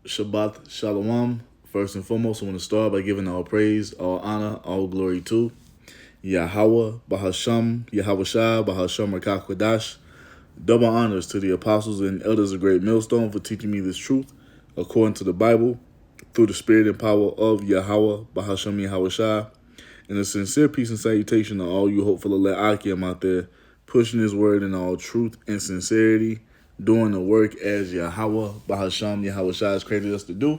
Shabbat Shalom. First and foremost, I want to start by giving all praise, all honor, all glory to Yahweh, Bahasham, Yahweh Shah, Bahasham Rakakwadash. Double honors to the apostles and elders of Great Millstone for teaching me this truth according to the Bible, through the spirit and power of Yahweh, Bahasham Yahweh Shah. And a sincere peace and salutation to all you hopeful elect Akim out there, pushing his word in all truth and sincerity, doing the work as Yahweh, Bahasham, Yahweh Shah has created us to do,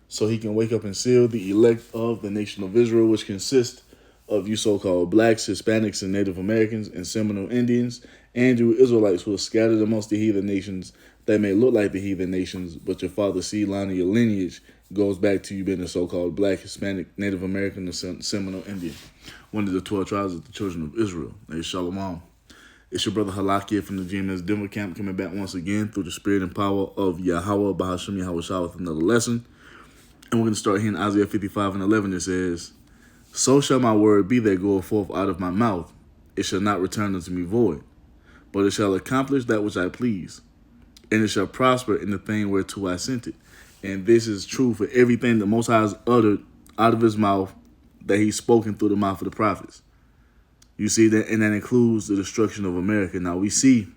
so he can wake up and seal the elect of the nation of Israel, which consists of you so-called blacks, Hispanics, and Native Americans, and Seminole Indians, and you Israelites who are scattered amongst the heathen nations that may look like the heathen nations, but your father's seed line of your lineage goes back to you being a so-called black, Hispanic, Native American, and Seminole Indian, one of the 12 tribes of the children of Israel. Hey, Shalom. It's your brother Halakia from the GMS Denver camp, coming back once again through the spirit and power of Yahweh, Bahasham Yahweh Shah, with another lesson. And we're going to start here in Isaiah 55:11. It says, "So shall my word be that goeth forth out of my mouth. It shall not return unto me void, but it shall accomplish that which I please, and it shall prosper in the thing whereto I sent it." And this is true for everything the Most High has uttered out of his mouth, that he's spoken through the mouth of the prophets. You see that, and that includes the destruction of America. Now we see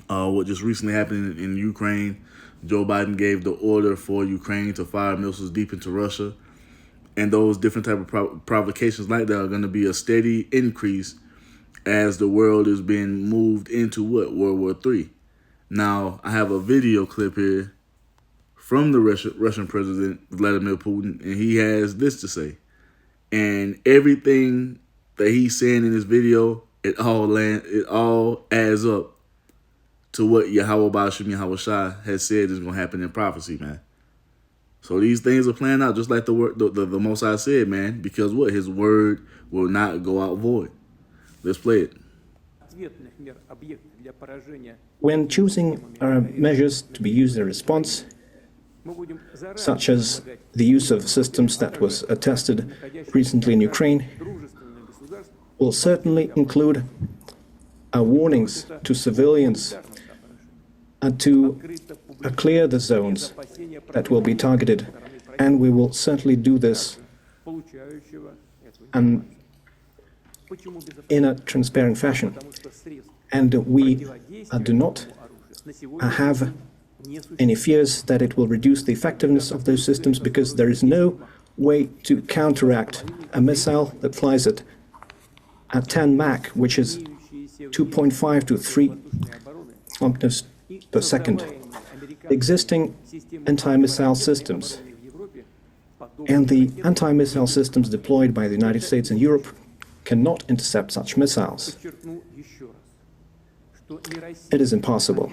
what just recently happened in Ukraine. Joe Biden gave the order for Ukraine to fire missiles deep into Russia, and those different type of provocations like that are going to be a steady increase as the world is being moved into World War III. Now I have a video clip here from the Russian President Vladimir Putin, and he has this to say, and everything that he's saying in this video, it all adds up to what Yahweh Bashim Yahweh Shah has said is going to happen in prophecy, man. So these things are playing out just like the Most High said, man, because what? His word will not go out void. Let's play it. When choosing measures to be used in response, such as the use of systems that was tested recently in Ukraine, will certainly include warnings to civilians and to clear the zones that will be targeted. And we will certainly do this in a transparent fashion. And we do not have any fears that it will reduce the effectiveness of those systems, because there is no way to counteract a missile that flies at 10 Mach, which is 2.5 to 3 kilometers per second. Existing anti-missile systems and the anti-missile systems deployed by the United States and Europe cannot intercept such missiles. It is impossible.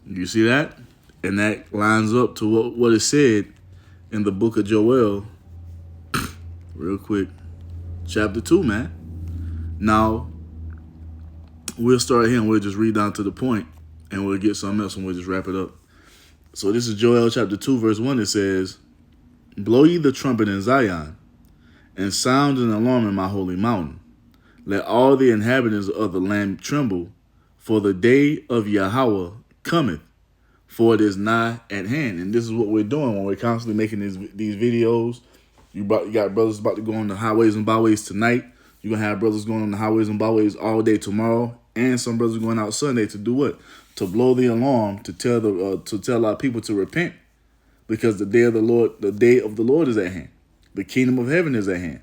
You see that? And that lines up to what is said in the book of Joel, real quick, chapter 2, man. Now, we'll start here and we'll just read down to the point, and we'll get something else and we'll just wrap it up. So this is Joel chapter 2, verse 1. It says, "Blow ye the trumpet in Zion, and sound an alarm in my holy mountain. Let all the inhabitants of the land tremble, for the day of Yahweh cometh, for it is nigh at hand." And this is what we're doing when we're constantly making these videos. You got brothers about to go on the highways and byways tonight. You're going to have brothers going on the highways and byways all day tomorrow. And some brothers going out Sunday to do what? To blow the alarm, to tell our people to repent. Because the day of the Lord is at hand. The kingdom of heaven is at hand.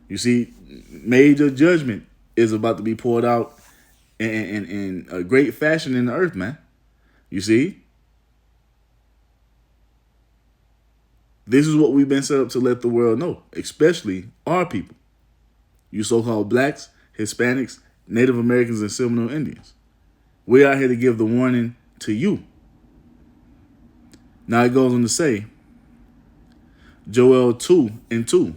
You see, major judgment is about to be poured out in a great fashion in the earth, man. You see? This is what we've been set up to let the world know, especially our people. You so-called blacks, Hispanics, Native Americans, and Seminole Indians. We're out here to give the warning to you. Now it goes on to say, Joel 2:2,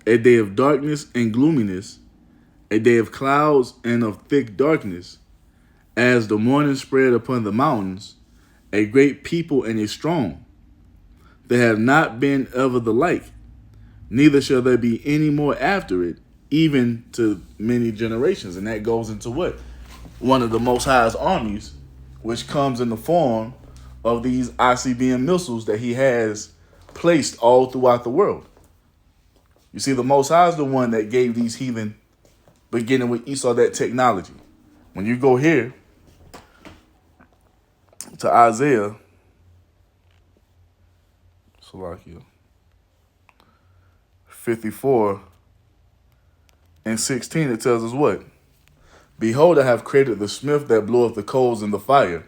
"A day of darkness and gloominess, a day of clouds and of thick darkness, as the morning spread upon the mountains, a great people and a strong. There have not been ever the like, neither shall there be any more after it, even to many generations." And that goes into what? One of the Most High's armies, which comes in the form of these ICBM missiles that he has placed all throughout the world. You see, the Most High is the one that gave these heathen, beginning with Esau, that technology. When you go here to Isaiah, Salakia, 54 and 16, it tells us what? Behold, I have created the smith that bloweth the coals in the fire,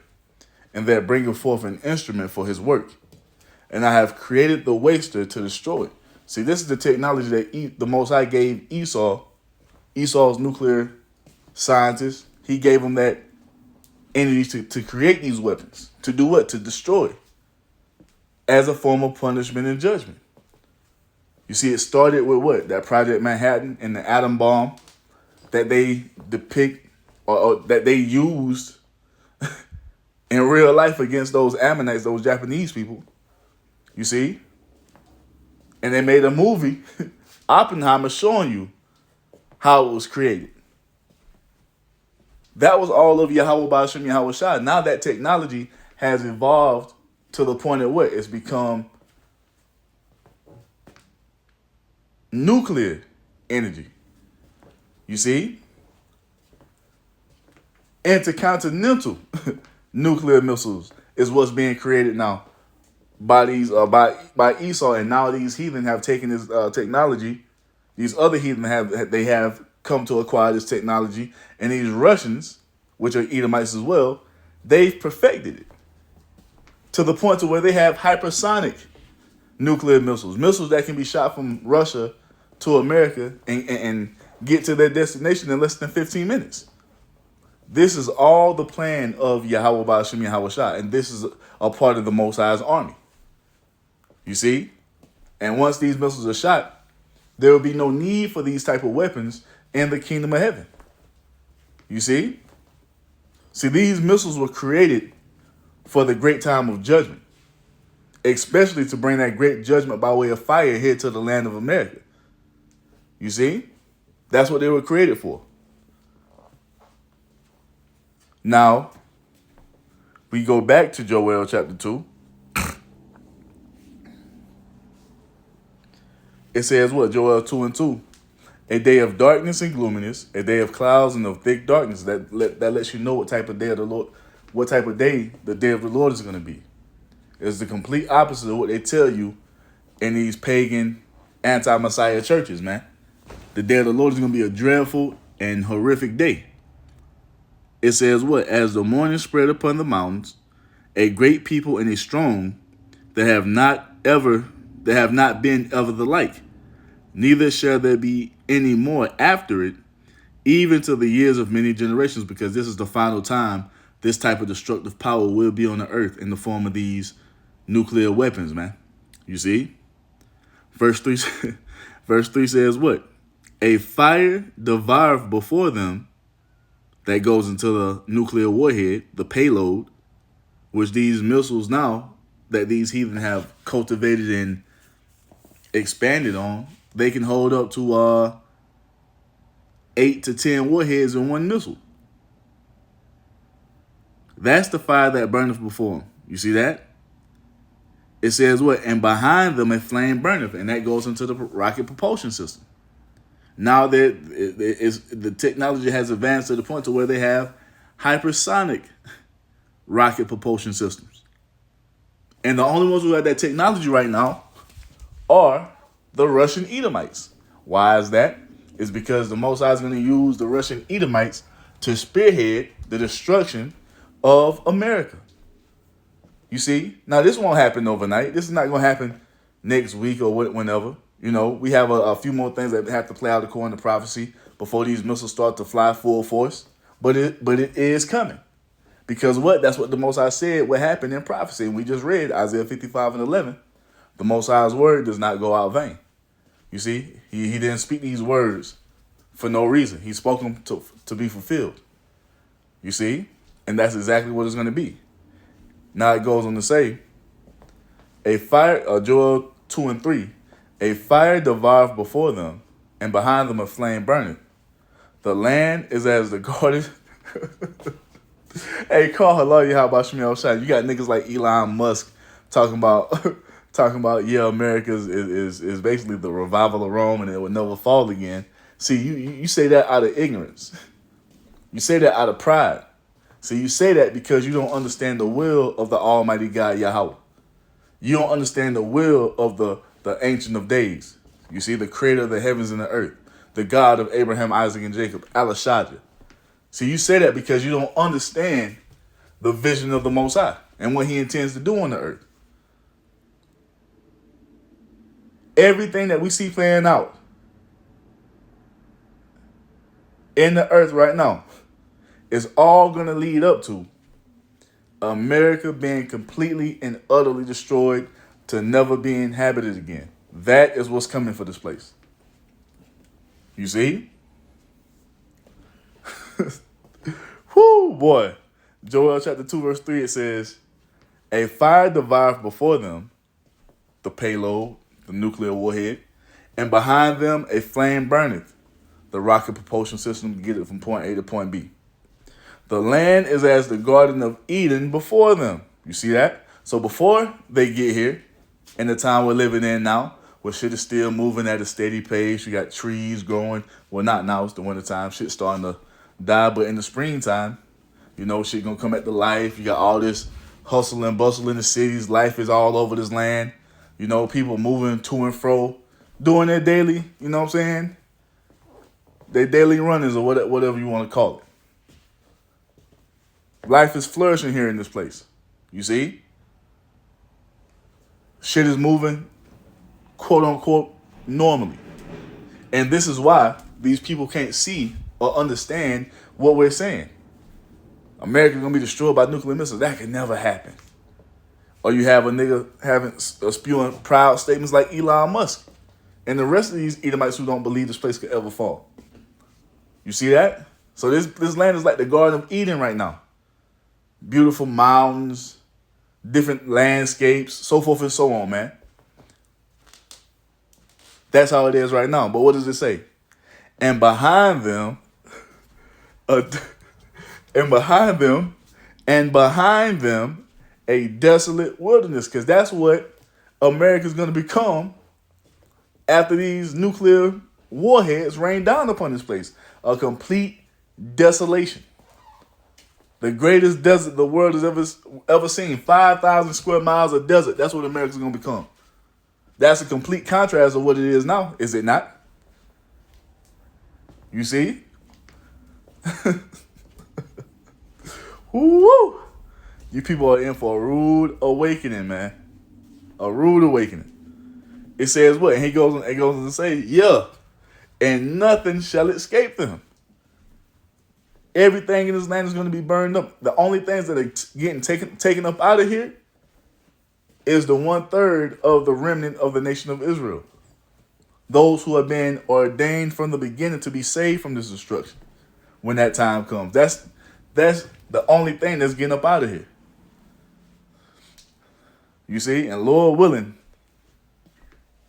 and that bringeth forth an instrument for his work. And I have created the waster to destroy it. See, this is the technology that the Most High gave Esau, Esau's nuclear scientist. He gave him that energy to create these weapons. To do what? To destroy. As a form of punishment and judgment. You see, it started with what? That Project Manhattan and the atom bomb that they depict or that they used in real life against those Ammonites, those Japanese people. You see? And they made a movie, Oppenheimer, showing you how it was created. That was all of Yahweh Ba'ashem Yahweh Shai. Now that technology has evolved to the point at what? It's become nuclear energy. You see? Intercontinental nuclear missiles is what's being created now by these by Esau, and now these heathen have taken this technology. These other heathen have come to acquire this technology, and these Russians, which are Edomites as well, they've perfected it to the point to where they have hypersonic nuclear missiles that can be shot from Russia to America and get to their destination in less than 15 minutes. This is all the plan of Yahweh Ba'ashem Yahweh Shai, and this is a part of the Most High's army. You see? And once these missiles are shot, there will be no need for these type of weapons in the kingdom of heaven. You see? See, these missiles were created for the great time of judgment, especially to bring that great judgment by way of fire here to the land of America. You see? That's what they were created for. Now, we go back to Joel chapter 2. It says what? Joel 2 and 2. A day of darkness and gloominess, a day of clouds and of thick darkness. That lets you know what type of day of the Lord, what type of day the day of the Lord is going to be. It's the complete opposite of what they tell you in these pagan anti-Messiah churches, man. The day of the Lord is going to be a dreadful and horrific day. It says what? As the morning spread upon the mountains, a great people and a strong that have not been ever the like. Neither shall there be any more after it, even to the years of many generations, because this is the final time this type of destructive power will be on the earth in the form of these nuclear weapons, man. You see? Verse 3 says what? A fire devoureth before them. That goes into the nuclear warhead, the payload, which these missiles now that these heathen have cultivated and expanded on, they can hold up to 8 to 10 warheads in one missile. That's the fire that burneth before them. You see that? It says what? And behind them a flame burneth, and that goes into the rocket propulsion system. Now that the technology has advanced to the point to where they have hypersonic rocket propulsion systems. And the only ones who have that technology right now are the Russian Edomites. Why is that? It's because the Most High is going to use the Russian Edomites to spearhead the destruction of America. You see? Now, this won't happen overnight. This is not going to happen next week or whenever. You know, we have a few more things that have to play out according to prophecy before these missiles start to fly full force. But it is coming. Because what? That's what the Most High said what happened in prophecy. And we just read Isaiah 55 and 11. The Most High's word does not go out vain. You see, he didn't speak these words for no reason. He spoke them to be fulfilled. You see? And that's exactly what it's going to be. Now it goes on to say, a fire, Joel 2 and 3, a fire devoureth before them, and behind them a flame burneth. The land is as the garden. Hey, call hello, you how about Shmuel Shai? You got niggas like Elon Musk talking about talking about yeah, America is basically the revival of Rome and it will never fall again. See, you say that out of ignorance. You say that out of pride. See, you say that because you don't understand the will of the Almighty God Yahweh. You don't understand the will of the Ancient of Days. You see, the creator of the heavens and the earth, the God of Abraham, Isaac, and Jacob, Alashadja. See, you say that because you don't understand the vision of the Most High and what he intends to do on the earth. Everything that we see playing out in the earth right now is all going to lead up to America being completely and utterly destroyed to never be inhabited again. That is what's coming for this place. You see? Whoo, boy. Joel chapter 2, verse 3, it says, a fire devoureth before them, the payload, the nuclear warhead, and behind them a flame burneth, the rocket propulsion system to get it from point A to point B. The land is as the Garden of Eden before them. You see that? So before they get here, in the time we're living in now, where shit is still moving at a steady pace, you got trees growing. Well, not now, it's the winter time. Shit's starting to die, but in the springtime, you know, shit gonna come back to life. You got all this hustle and bustle in the cities. Life is all over this land. You know, people moving to and fro, doing their daily, you know what I'm saying? Their daily runnings or whatever you want to call it. Life is flourishing here in this place. You see? Shit is moving, quote unquote, normally. And this is why these people can't see or understand what we're saying. America's gonna be destroyed by nuclear missiles. That can never happen. Or you have a nigga spewing proud statements like Elon Musk. And the rest of these Edomites who don't believe this place could ever fall. You see that? So this land is like the Garden of Eden right now. Beautiful mountains, different landscapes, so forth and so on, man. That's how it is right now. But what does it say? And behind them, and behind them, a desolate wilderness. Because that's what America's going to become after these nuclear warheads rain down upon this place. A complete desolation. The greatest desert the world has ever seen. 5,000 square miles of desert. That's what America's going to become. That's a complete contrast of what it is now, is it not? You see? Woo! You people are in for a rude awakening, man. A rude awakening. It says what? And it goes on to say, yeah, and nothing shall escape them. Everything in this land is going to be burned up. The only things that are getting taken up out of here is the 1/3 of the remnant of the nation of Israel. Those who have been ordained from the beginning to be saved from this destruction when that time comes. That's the only thing that's getting up out of here. You see? And Lord willing,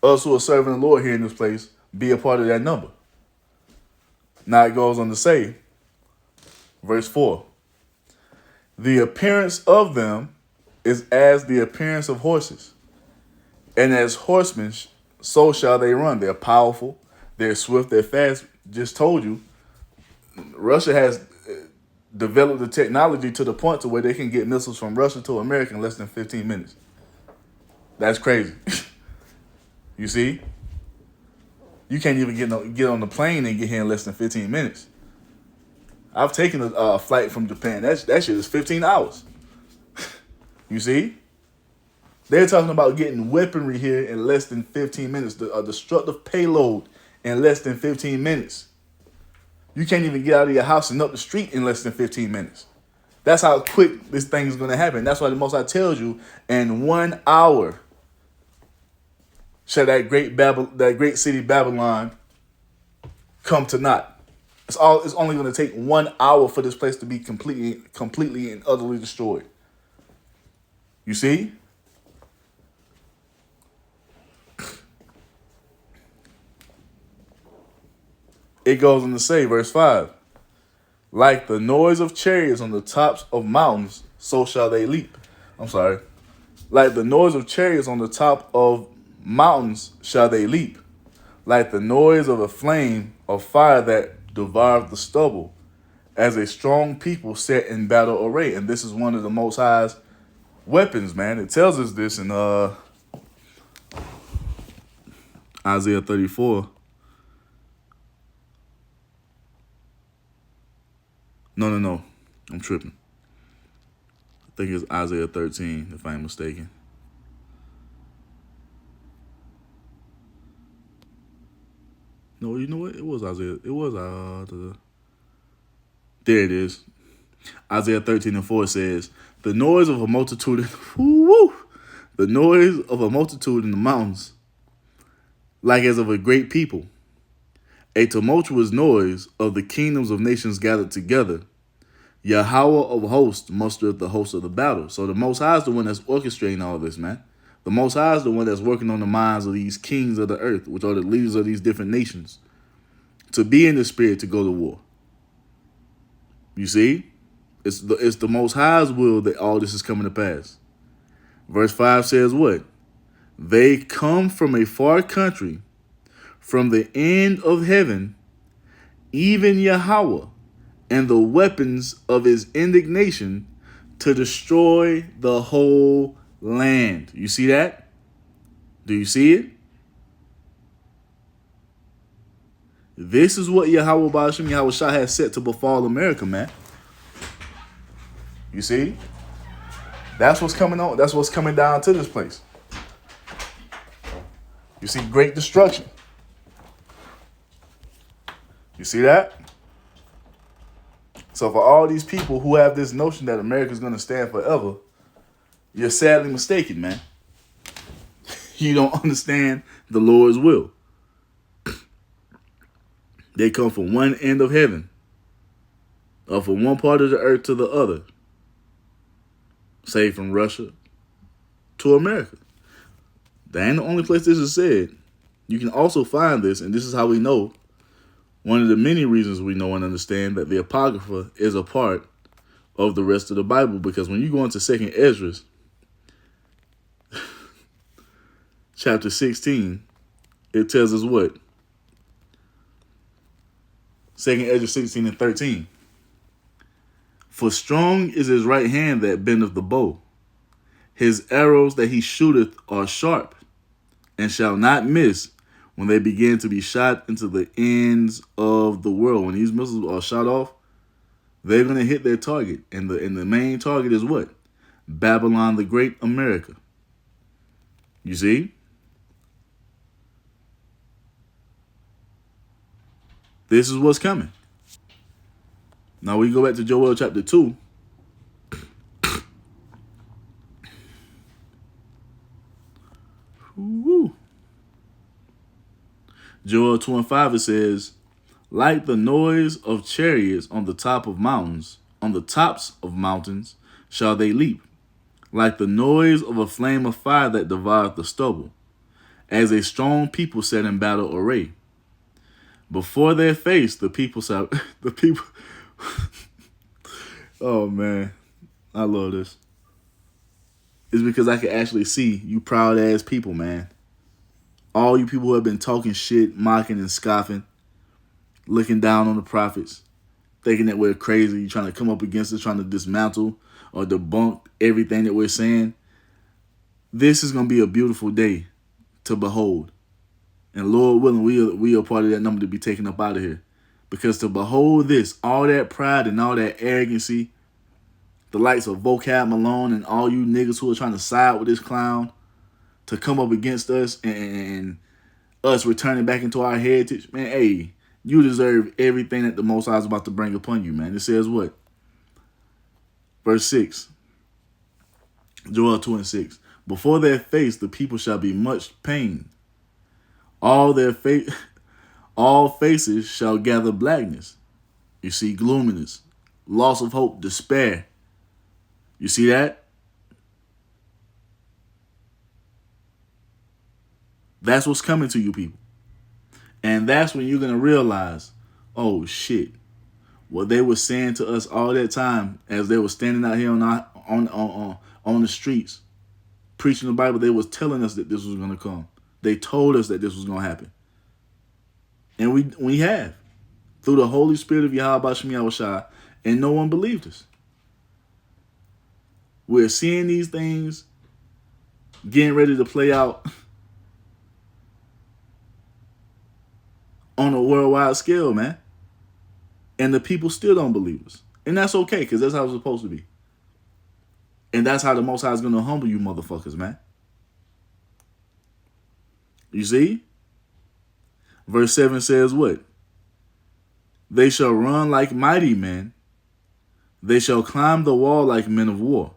us who are serving the Lord here in this place, be a part of that number. Now it goes on to say, verse 4, the appearance of them is as the appearance of horses, and as horsemen, so shall they run. They're powerful, they're swift, they're fast. Just told you, Russia has developed the technology to the point to where they can get missiles from Russia to America in less than 15 minutes. That's crazy. You see? You can't even get on the plane and get here in less than 15 minutes. I've taken a flight from Japan. That shit is 15 hours. You see? They're talking about getting weaponry here in less than 15 minutes. A destructive payload in less than 15 minutes. You can't even get out of your house and up the street in less than 15 minutes. That's how quick this thing is going to happen. That's why the Most High tells you, in 1 hour shall that great city Babylon come to naught. It's only going to take 1 hour for this place to be completely and utterly destroyed. You see? It goes on to say, verse 5, Like the noise of chariots on the tops of mountains, so shall they leap. I'm sorry. Like the noise of chariots on the top of mountains shall they leap. Like the noise of a flame of fire that devoureth the stubble, as a strong people set in battle array. And this is one of the Most High's weapons, man. It tells us this in Isaiah 34. No. I'm tripping. I think it's Isaiah 13, if I ain't mistaken. No, you know what? It was Isaiah. It was there it is. Isaiah 13:4 says, "The noise of a multitude, the noise of a multitude in the mountains, like as of a great people, a tumultuous noise of the kingdoms of nations gathered together. Yahweh of hosts mustereth the host of the battle." So the Most High is the one that's orchestrating all this, man. The Most High is the one that's working on the minds of these kings of the earth, which are the leaders of these different nations, to be in the spirit to go to war. You see? It's the Most High's will that all this is coming to pass. Verse 5 says what? They come from a far country, from the end of heaven, even Yahweh, and the weapons of his indignation to destroy the whole land. You see that? Do you see it? This is what Yahweh Ba'ashem Yahweh Shah has set to befall America, man. You see? That's what's coming on. That's what's coming down to this place. You see great destruction. You see that? So for all these people who have this notion that America's going to stand forever, you're sadly mistaken, man. You don't understand the Lord's will. They come from one end of heaven, or from one part of the earth to the other. Say from Russia to America. That ain't the only place this is said. You can also find this, and this is how we know, one of the many reasons we know and understand that the Apocrypha is a part of the rest of the Bible, because when you go into 2nd Ezra, chapter 16, it tells us what? 2nd Ezra 16:13. For strong is his right hand that bendeth the bow. His arrows that he shooteth are sharp, and shall not miss when they begin to be shot into the ends of the world. When these missiles are shot off, they're going to hit their target. And the main target is what? Babylon the Great, America. You see? This is what's coming. Now we go back to Joel chapter 2. Woo. Joel 2:5, it says, like the noise of chariots on the top of mountains, on the tops of mountains shall they leap, like the noise of a flame of fire that devoureth the stubble, as a strong people set in battle array. Before their face, the people shall, the people, oh man, I love this. It's because I can actually see you proud ass people, man. All you people who have been talking shit, mocking and scoffing, looking down on the prophets, thinking that we're crazy, trying to come up against us, trying to dismantle or debunk everything that we're saying. This is going to be a beautiful day to behold. And Lord willing, we are part of that number to be taken up out of here. Because to behold this, all that pride and all that arrogancy, the likes of Vocab Malone and all you niggas who are trying to side with this clown, to come up against us and us returning back into our heritage, man, hey, you deserve everything that the Most High is about to bring upon you, man. It says what? Verse 6. Joel 2:6. Before their face, the people shall be much pain. All faces shall gather blackness. You see gloominess, loss of hope, despair. You see that? That's what's coming to you people. And that's when you're going to realize, oh shit, what they were saying to us all that time as they were standing out here on the streets preaching the Bible. They was telling us that this was going to come. They told us that this was going to happen. And we have. Through the Holy Spirit of Yahweh Shem Yahushua, and no one believed us. We're seeing these things getting ready to play out on a worldwide scale, man. And the people still don't believe us. And that's okay, because that's how it's supposed to be. And that's how the Most High is going to humble you motherfuckers, man. You see? Verse 7 says what? They shall run like mighty men. They shall climb the wall like men of war.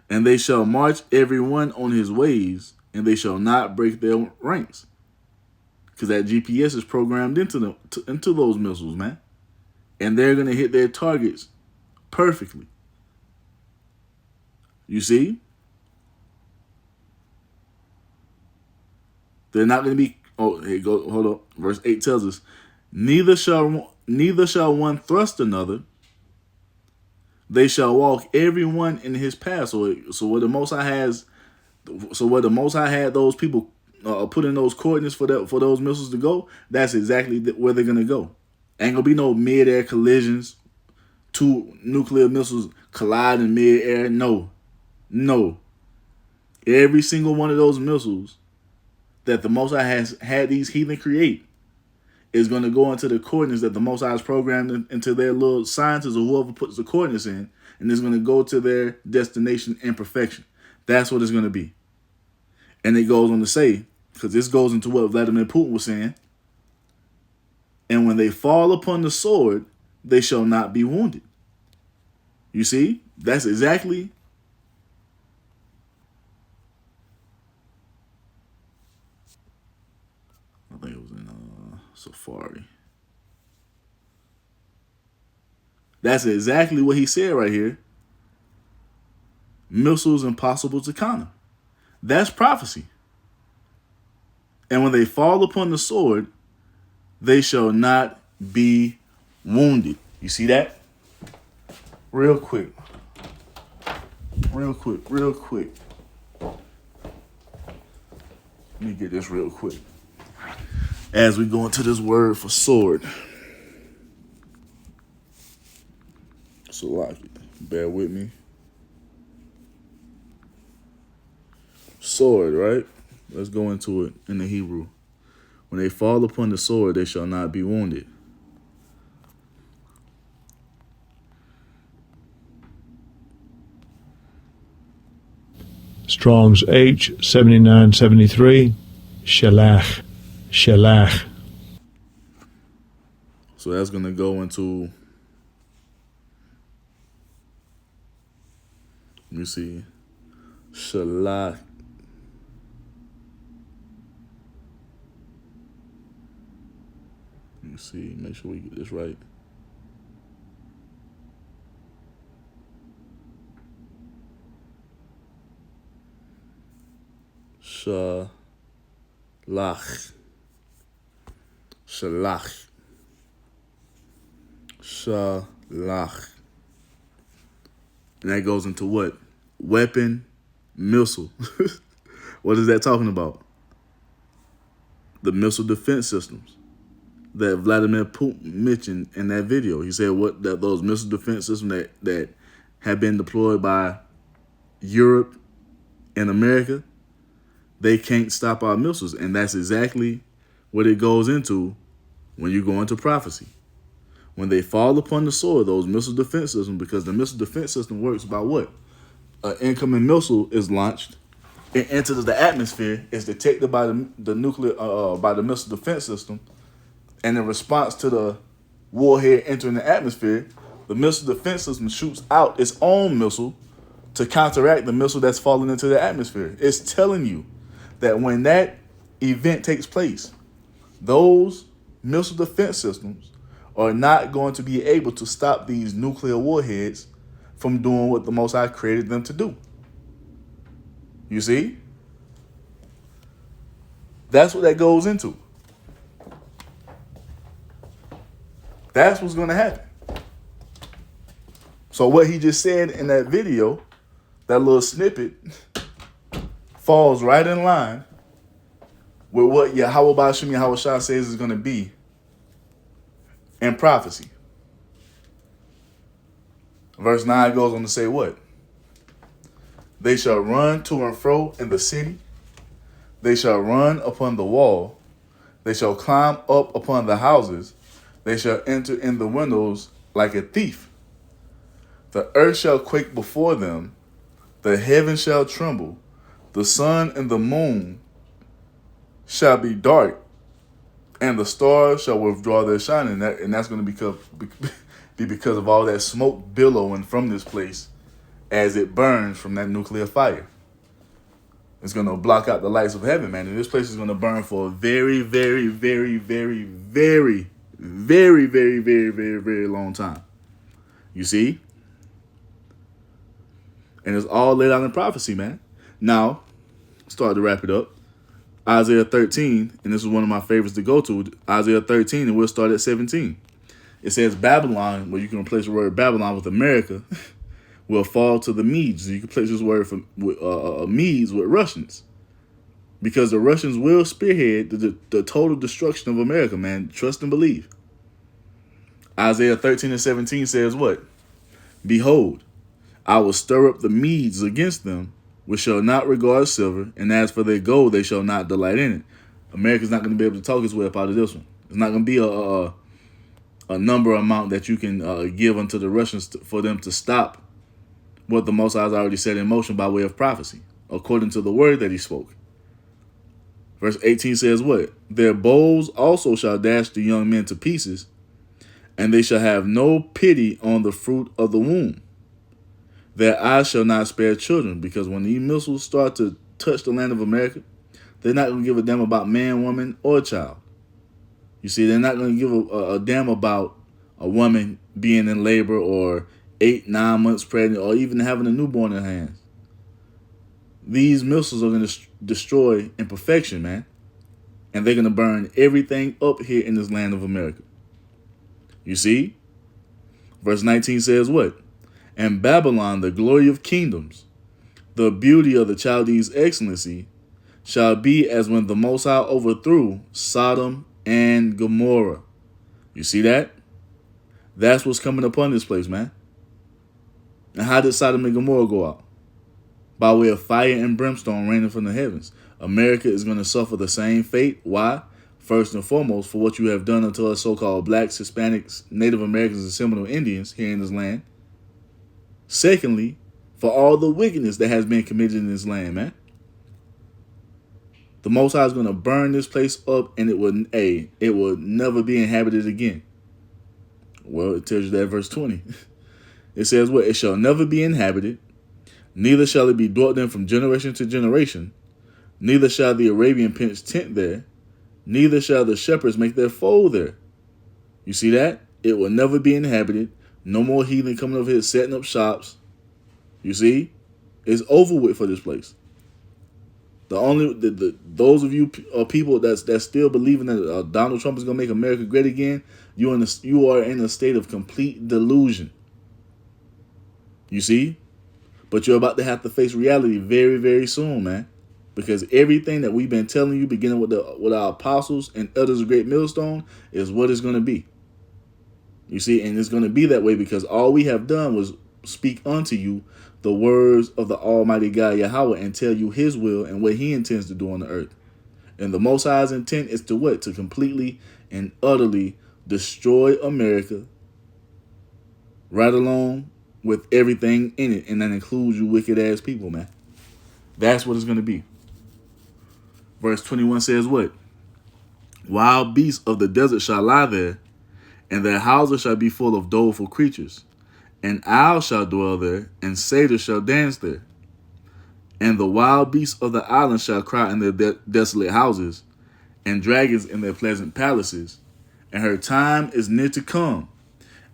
And they shall march every one on his ways, and they shall not break their ranks. Because that GPS is programmed into those missiles, man. And they're going to hit their targets perfectly. You see? They're not going to be... Oh, here go. Hold up. Verse 8 tells us, Neither shall one thrust another. They shall walk every one in his path. So where the Most High had those people put in those coordinates for those missiles to go, that's exactly where they're gonna go. Ain't gonna be no mid-air collisions. Two nuclear missiles collide in mid-air. No. Every single one of those missiles that the Most High has had these heathen create is going to go into the coordinates that the Most High has programmed into their little scientists or whoever puts the coordinates in, and it's going to go to their destination in perfection. That's what it's going to be. And it goes on to say, because this goes into what Vladimir Putin was saying, and when they fall upon the sword, they shall not be wounded. You see? That's exactly... I think it was in Safari. That's exactly what he said right here. Missiles impossible to counter. That's prophecy. And when they fall upon the sword, they shall not be wounded. You see that? Real quick. Let me get this real quick. As we go into this word for sword. So like it. Bear with me. Sword, right? Let's go into it in the Hebrew. When they fall upon the sword, they shall not be wounded. Strong's H7973. Shalach. So that's going to go into, let me see, Shalach. Let me see, make sure we get this right. Shalach. And that goes into what? Weapon, missile. What is that talking about? The missile defense systems that Vladimir Putin mentioned in that video. He said that those missile defense systems that have been deployed by Europe and America, they can't stop our missiles. And that's exactly what it goes into when you go into prophecy. When they fall upon the sword, those missile defense systems, because the missile defense system works by what? An incoming missile is launched, it enters the atmosphere, is detected by the nuclear by the missile defense system, and in response to the warhead entering the atmosphere, the missile defense system shoots out its own missile to counteract the missile that's falling into the atmosphere. It's telling you that when that event takes place, those missile defense systems are not going to be able to stop these nuclear warheads from doing what the Most High created them to do. You see? That's what that goes into. That's what's going to happen. So what he just said in that video, that little snippet, falls right in line with what Yahweh Bashim Yahweh Shah says is going to be in prophecy. Verse 9 goes on to say what? They shall run to and fro in the city. They shall run upon the wall. They shall climb up upon the houses. They shall enter in the windows like a thief. The earth shall quake before them. The heavens shall tremble. The sun and the moon shall be dark, and the stars shall withdraw their shining. And that's going to be because of all that smoke billowing from this place as it burns from that nuclear fire. It's going to block out the lights of heaven, man. And this place is going to burn for a very, very, very, very, very, very, very, very, very, very long time. You see? And it's all laid out in prophecy, man. Now, start to wrap it up. Isaiah 13, and this is one of my favorites to go to, Isaiah 13, and we'll start at 17. It says Babylon, where you can replace the word Babylon with America, will fall to the Medes. You can replace this word from Medes with Russians. Because the Russians will spearhead the total destruction of America, man. Trust and believe. Isaiah 13 and 17 says what? Behold, I will stir up the Medes against them, which shall not regard silver, and as for their gold, they shall not delight in it. America's not going to be able to talk its way up out of this one. It's not going to be a number amount that you can give unto the Russians for them to stop what the Most High has already set in motion by way of prophecy, according to the word that he spoke. Verse 18 says what? Their bows also shall dash the young men to pieces, and they shall have no pity on the fruit of the womb. Their eyes shall not spare children, because when these missiles start to touch the land of America, they're not going to give a damn about man, woman, or child. You see, they're not going to give a damn about a woman being in labor or 8-9 months pregnant or even having a newborn in her hands. These missiles are going to destroy imperfection, man. And they're going to burn everything up here in this land of America. You see? Verse 19 says what? And Babylon, the glory of kingdoms, the beauty of the Chaldees' excellency, shall be as when the Most High overthrew Sodom and Gomorrah. You see that? That's what's coming upon this place, man. And how did Sodom and Gomorrah go out? By way of fire and brimstone raining from the heavens. America is going to suffer the same fate. Why? First and foremost, for what you have done unto us so-called blacks, Hispanics, Native Americans, and Seminole Indians here in this land. Secondly, for all the wickedness that has been committed in this land, man. The Most High is going to burn this place up, and it will never be inhabited again. Well, it tells you that verse 20. It says what? It shall never be inhabited, neither shall it be dwelt in from generation to generation, neither shall the Arabian pitch tent there, neither shall the shepherds make their fold there. You see that? It will never be inhabited. No more heathen coming over here setting up shops. You see? It's over with for this place. Those of you people that's still believing that Donald Trump is going to make America great again, you are in a state of complete delusion. You see? But you're about to have to face reality very, very soon, man. Because everything that we've been telling you, beginning with our apostles and elders of Great Millstone, is what it's going to be. You see, and it's going to be that way because all we have done was speak unto you the words of the Almighty God Yahweh and tell you his will and what he intends to do on the earth. And the Most High's intent is to what? To completely and utterly destroy America right along with everything in it. And that includes you wicked ass people, man. That's what it's going to be. Verse 21 says what? Wild beasts of the desert shall lie there, and their houses shall be full of doleful creatures. And owls shall dwell there, and satyrs shall dance there. And the wild beasts of the island shall cry in their desolate houses, and dragons in their pleasant palaces. And her time is near to come,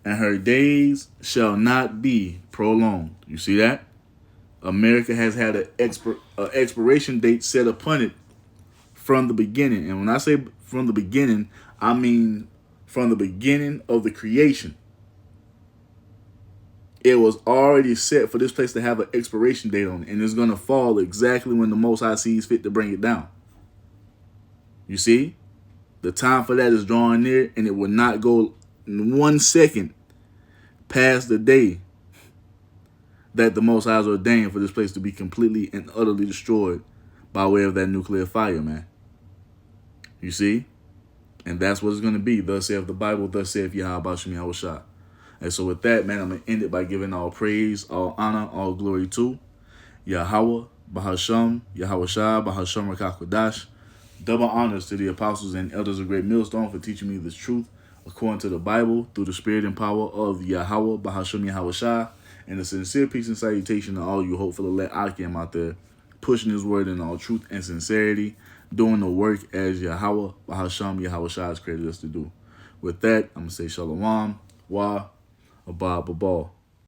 and her days shall not be prolonged. You see that? America has had an expiration date set upon it from the beginning. And when I say from the beginning, I mean from the beginning of the creation. It was already set for this place to have an expiration date on it, and it's going to fall exactly when the Most High sees fit to bring it down. You see? The time for that is drawing near, and it will not go 1 second past the day that the Most High has ordained for this place to be completely and utterly destroyed by way of that nuclear fire, man. You see? And that's what it's going to be. Thus saith the Bible, thus saith Yahweh Bashem Yahushua. And so with that, man, I'm going to end it by giving all praise, all honor, all glory to Yahweh, Bahasham, Yahushua, Bahasham Rakakwadash. Double honors to the apostles and elders of Great Millstone for teaching me this truth according to the Bible through the spirit and power of Yahweh, Bahasham Yahushua. And a sincere peace and salutation to all you hopeful elect Akim out there, pushing his word in all truth and sincerity, doing the work as Yahweh, Bahasham, Yahushua has created us to do. With that, I'm going to say Shalom, Wa, Abba, Babal.